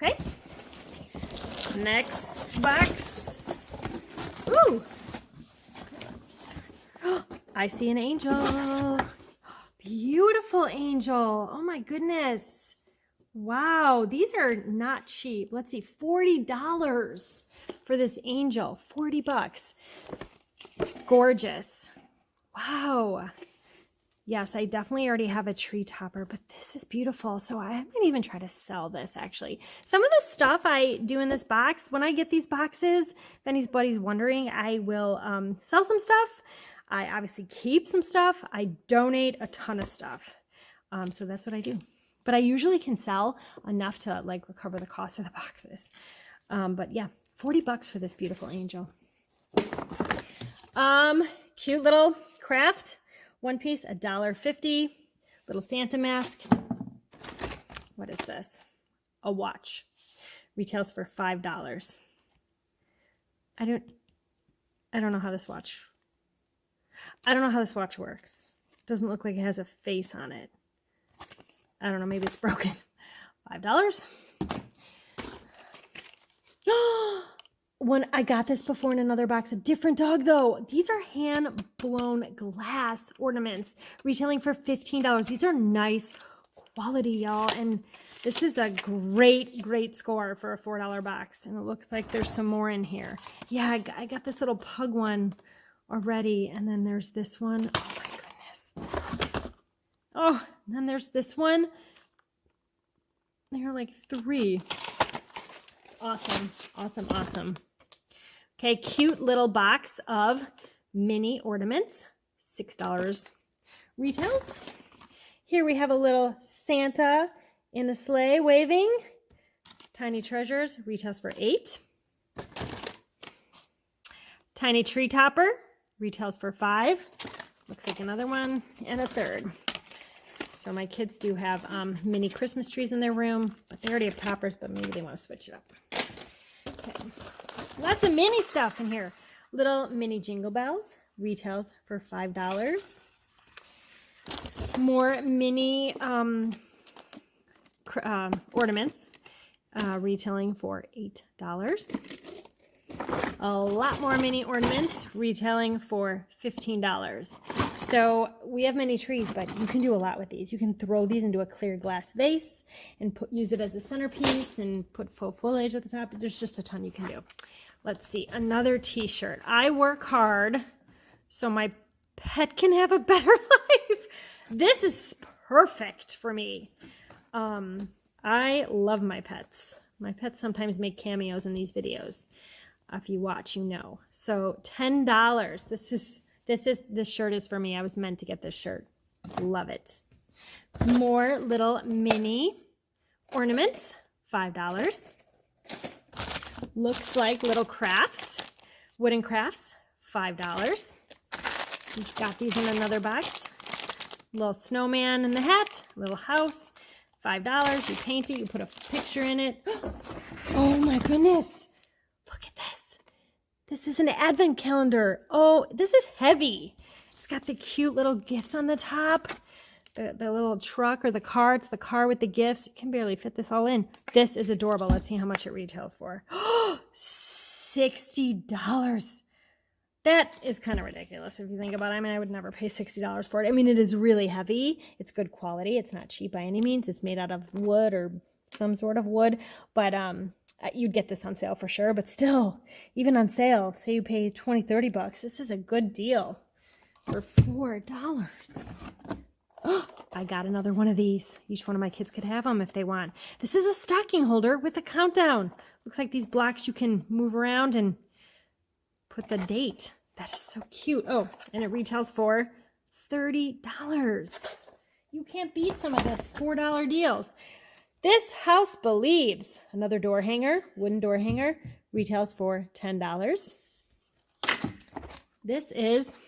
Okay. Next box. Ooh. I see an angel. Beautiful angel. Oh my goodness. Wow, these are not cheap. Let's see, $40 for this angel. 40 bucks. Gorgeous. Wow. Yes, I definitely already have a tree topper, but this is beautiful. So I might even try to sell this actually. Some of the stuff I do in this box, when I get these boxes, if anybody's wondering, I will sell some stuff. I obviously keep some stuff. I donate a ton of stuff. So that's what I do. But I usually can sell enough to like recover the cost of the boxes. But yeah, 40 bucks for this beautiful angel. Cute little craft. One piece, $1.50. Little Santa mask. What is this? A watch. Retails for $5. I don't know how this watch. I don't know how this watch works. It doesn't look like it has a face on it. I don't know, maybe it's broken. $5. When I got this before in another box, a different dog though. These are hand blown glass ornaments, retailing for $15. These are nice quality, y'all. And this is a great score for a $4 box. And it looks like there's some more in here. Yeah, I got this little pug one already. And then there's this one. Oh my goodness. Oh, and then there's this one. There are like 3. It's awesome. Awesome. Okay, cute little box of mini ornaments. $6 retails. Here we have a little Santa in a sleigh waving. Tiny treasures retails for $8. Tiny tree topper retails for $5. Looks like another one and a third. So my kids do have mini Christmas trees in their room, but they already have toppers, but maybe they want to switch it up. Okay. Lots of mini stuff in here. Little mini jingle bells retails for $5. More mini ornaments retailing for $8. A lot more mini ornaments retailing for $15. So we have many trees, but you can do a lot with these. You can throw these into a clear glass vase and use it as a centerpiece and put faux foliage at the top. There's just a ton you can do. Let's see, another t-shirt. I work hard so my pet can have a better life. This is perfect for me. I love my pets. My pets sometimes make cameos in these videos. If you watch, you know. So $10. This shirt is for me. I was meant to get this shirt. Love it. More little mini ornaments. $5. Looks like little crafts. Wooden crafts. $5. We've got these in another box. Little snowman in the hat. Little house. $5. You paint it. You put a picture in it. Oh my goodness. Look at this. This is an advent calendar. Oh, this is heavy. It's got the cute little gifts on the top. The little truck or the car. It's the car with the gifts. You can barely fit this all in. This is adorable. Let's see how much it retails for. $60. That is kind of ridiculous if you think about it. I mean, I would never pay $60 for it. I mean, it is really heavy. It's good quality. It's not cheap by any means. It's made out of wood or some sort of wood. But you'd get this on sale for sure. But still, even on sale, say you pay $20, $30, this is a good deal for $4. Oh, I got another one of these. Each one of my kids could have them if they want. This is a stocking holder with a countdown. Looks like these blocks you can move around and put the date. That is so cute. Oh, and it retails for $30. You can't beat some of this $4 deals. This house believes. Another door hanger, wooden door hanger, retails for $10. This is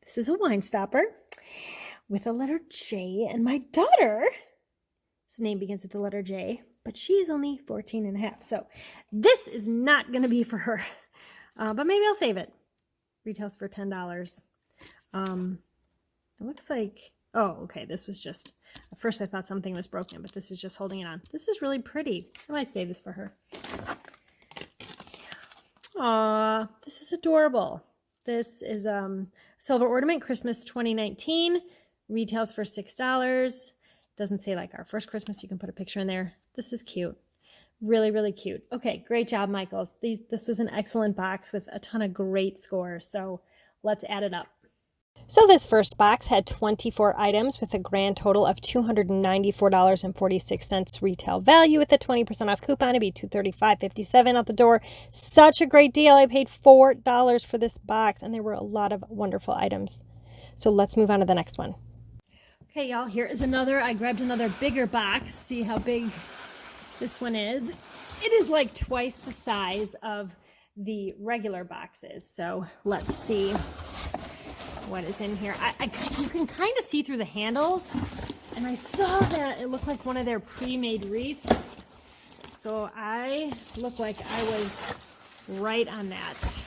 this is a wine stopper with a letter J, and my daughter's name begins with the letter J, but she is only 14 and a half. So this is not going to be for her, but maybe I'll save it. Retails for $10. It looks like Oh, okay, this was just, at first I thought something was broken, but this is just holding it on. This is really pretty. I might save this for her. Aw, this is adorable. This is Silver Ornament Christmas 2019. Retails for $6. Doesn't say like our first Christmas. You can put a picture in there. This is cute. Really, really cute. Okay, great job, Michaels. This was an excellent box with a ton of great scores. So let's add it up. So this first box had 24 items with a grand total of $294.46 retail value. With a 20% off coupon, it'd be $235.57 out the door. Such a great deal. I paid $4 for this box, and there were a lot of wonderful items. So let's move on to the next one. Okay, y'all, here is another. I grabbed another bigger box. See how big this one is. It is like twice the size of the regular boxes. So let's see what is in here. You can kind of see through the handles, and I saw that it looked like one of their pre-made wreaths. So I look like I was right on that.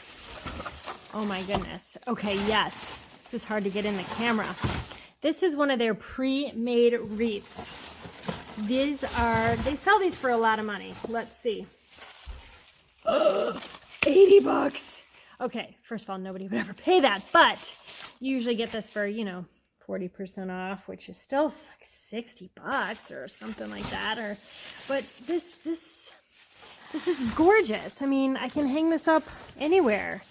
Oh my goodness. Okay, yes. This is hard to get in the camera. This is one of their pre-made wreaths. They sell these for a lot of money. Let's see. 80 bucks. Okay, first of all, nobody would ever pay that, but you usually get this for, 40% off, which is still like 60 bucks or something like that. But this is gorgeous. I mean, I can hang this up anywhere.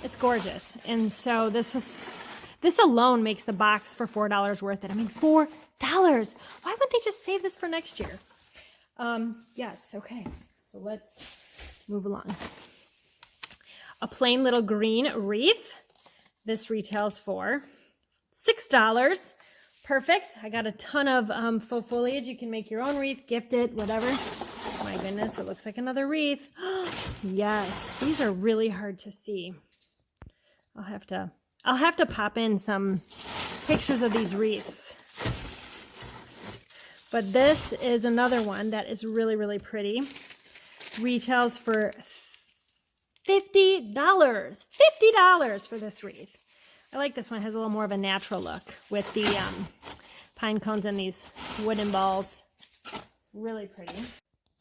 It's gorgeous. And so this alone makes the box for $4 worth it. I mean, $4. Why wouldn't they just save this for next year? Yes, okay. So let's move along. A plain little green wreath. This retails for $6. Perfect. I got a ton of faux foliage. You can make your own wreath, gift it, whatever. Oh my goodness, it looks like another wreath. Yes, these are really hard to see. I'll have to pop in some pictures of these wreaths. But this is another one that is really, really pretty. Retails for $50. $50 for this wreath. I like this one. It has a little more of a natural look with the pine cones and these wooden balls. Really pretty.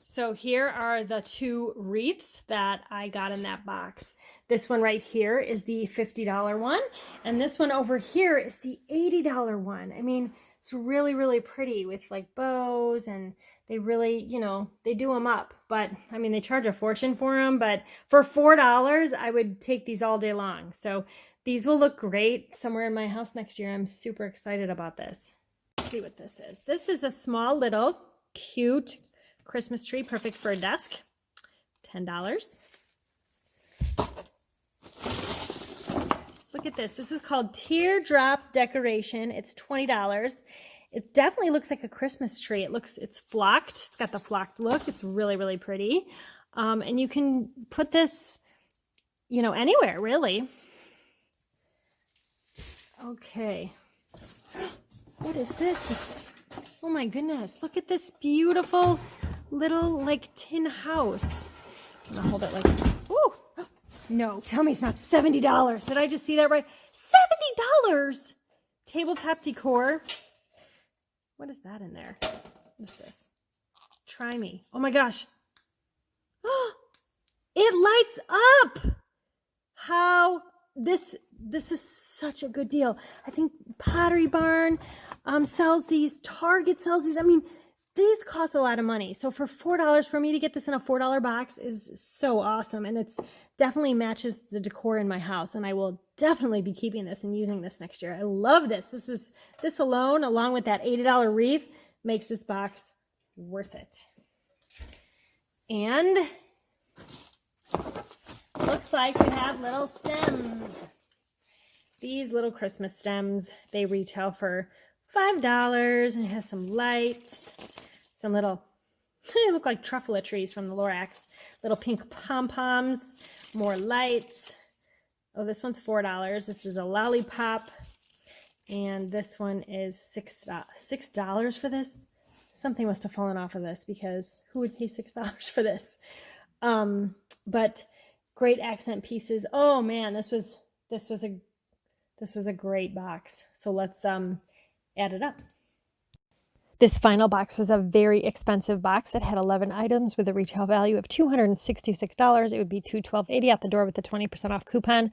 So here are the two wreaths that I got in that box. This one right here is the $50 one, and this one over here is the $80 one. I mean, it's really, really pretty with like bows, and they really, they do them up. But I mean, they charge a fortune for them, but for $4, I would take these all day long. So these will look great somewhere in my house next year. I'm super excited about this. Let's see what this is. This is a small little cute Christmas tree, perfect for a desk. $10. Look at this. This is called Teardrop Decoration. It's $20. It definitely looks like a Christmas tree. It's flocked. It's got the flocked look. It's really, really pretty. And you can put this, anywhere, really. Okay. What is this? Oh my goodness. Look at this beautiful little tin house. I'm gonna hold it like, ooh. No, tell me it's not $70. Did I just see that right? $70! Tabletop decor. What is that in there? What is this? Try me. Oh my gosh. It lights up! This is such a good deal. I think Pottery Barn sells these. Target sells these. I mean, these cost a lot of money. So for $4, for me to get this in a $4 box is so awesome. And it's definitely matches the decor in my house. And I will definitely be keeping this and using this next year. I love this. This alone, along with that $80 wreath, makes this box worth it. And looks like we have little stems. These little Christmas stems, they retail for $5, and it has some lights, some little, they look like truffula trees from the Lorax, little pink pom-poms, more lights. Oh, this one's $4. This is a lollipop, and this one is $6 for this. Something must have fallen off of this, because who would pay $6 for this? But great accent pieces. Oh man, this was This was a great box. So let's add it up. This final box was a very expensive box. It had 11 items with a retail value of $266. It would be $212.80 at the door with the 20% off coupon.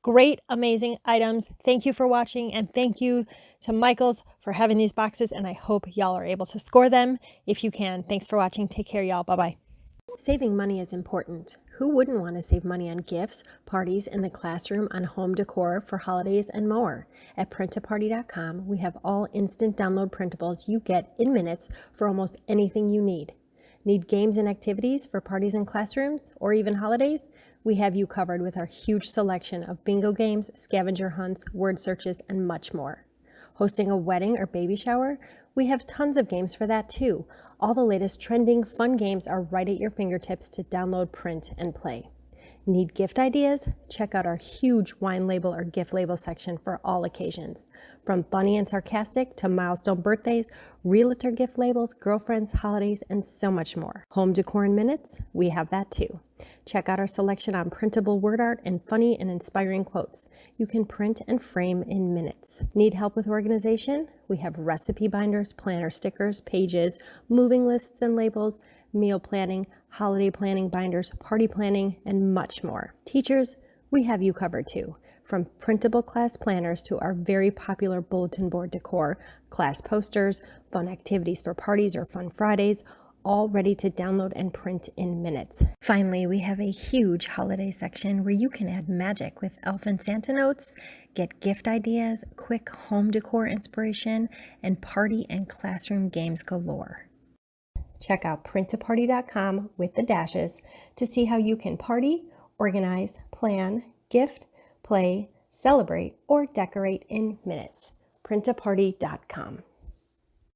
Great, amazing items. Thank you for watching, and thank you to Michaels for having these boxes, and I hope y'all are able to score them if you can. Thanks for watching. Take care, y'all. Bye-bye. Saving money is important. Who wouldn't want to save money on gifts, parties, in the classroom, on home decor for holidays, and more? At Print-A-Party.com, we have all instant download printables you get in minutes for almost anything you need. Need games and activities for parties and classrooms, or even holidays? We have you covered with our huge selection of bingo games, scavenger hunts, word searches, and much more. Hosting a wedding or baby shower? We have tons of games for that too. All the latest trending fun games are right at your fingertips to download, print, and play. Need gift ideas? Check out our huge wine label or gift label section for all occasions. From funny and sarcastic to milestone birthdays, realtor gift labels, girlfriends, holidays, and so much more. Home decor in minutes? We have that too. Check out our selection on printable word art and funny and inspiring quotes. You can print and frame in minutes. Need help with organization? We have recipe binders, planner stickers, pages, moving lists and labels, meal planning, holiday planning binders, party planning, and much more. Teachers, we have you covered too. From printable class planners to our very popular bulletin board decor, class posters, fun activities for parties or fun Fridays, all ready to download and print in minutes. Finally, we have a huge holiday section where you can add magic with Elf and Santa notes, get gift ideas, quick home decor inspiration, and party and classroom games galore. Check out Print-A-Party.com with the dashes to see how you can party, organize, plan, gift, play, celebrate, or decorate in minutes. Print-A-Party.com.